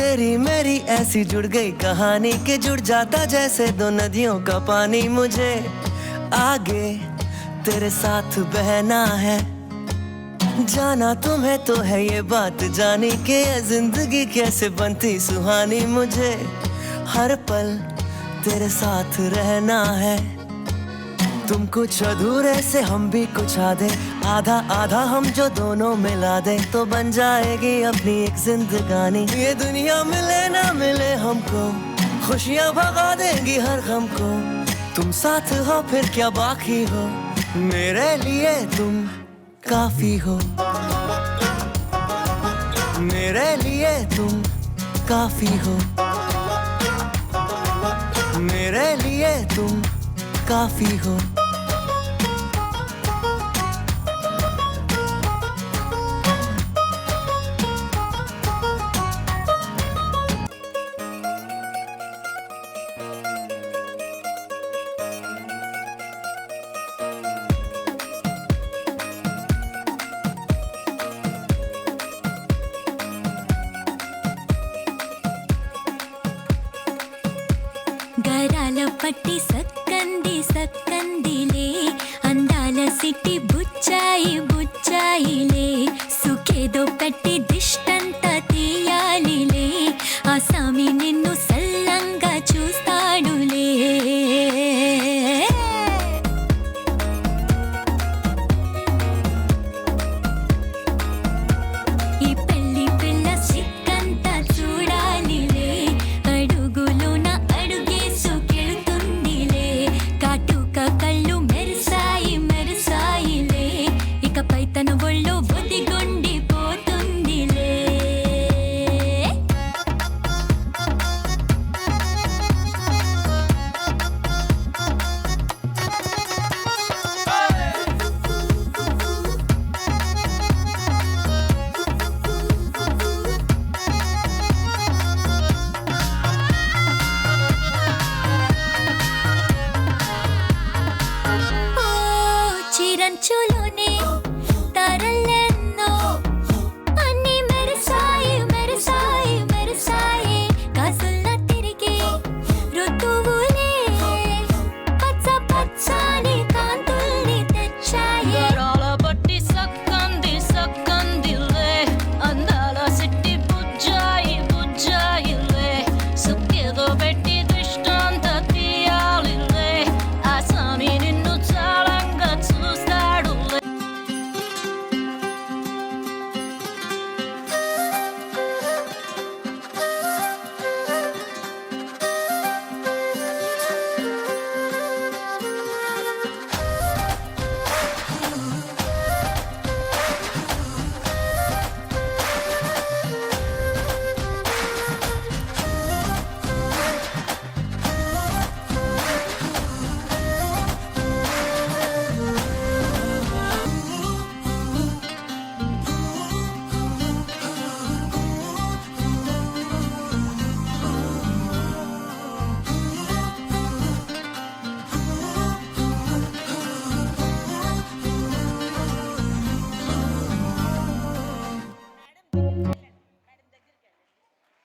तेरी मेरी ऐसी जुड़ गई कहानी के जुड़ जाता जैसे दो नदियों का पानी। मुझे आगे तेरे साथ बहना है, जाना तुम्हें तो है ये बात जानी के जिंदगी कैसे बनती सुहानी। मुझे हर पल तेरे साथ रहना है, तुम कुछ अधूरे से हम भी कुछ आधे, आधा आधा हम जो दोनों मिला दे तो बन जाएगी अपनी एक जिंदगानी। ये दुनिया मिले ना मिले हमको, खुशियाँ भगा देंगी हर गम को। तुम साथ हो फिर क्या बाकी हो, मेरे लिए तुम काफी हो, मेरे लिए तुम काफी हो, मेरे लिए तुम काफी हो। గరాల పట్టి సక్కంది సక్కందిలే, అందాల సిట్టి బుచ్చాయి బుచ్చాయిలే, సుఖేదో పెట్టి దిష్టంతా తీయాలిలే, ఆ సామి నిన్ను సల్లంగా చూస్తాడులే। ఈ పెళ్లి పిల్ల సిక్కంతా చూడాలిలే, అడుగులోన అడుగేసుకెళ్తుందిలే, కాటుక కళ్ళు మెరిసాయి మెరిసాయిలే, ఇకపై తన ఒళ్ళు బొద్దిగొండిపోతుందిలే। ఓ చిరంచులోనే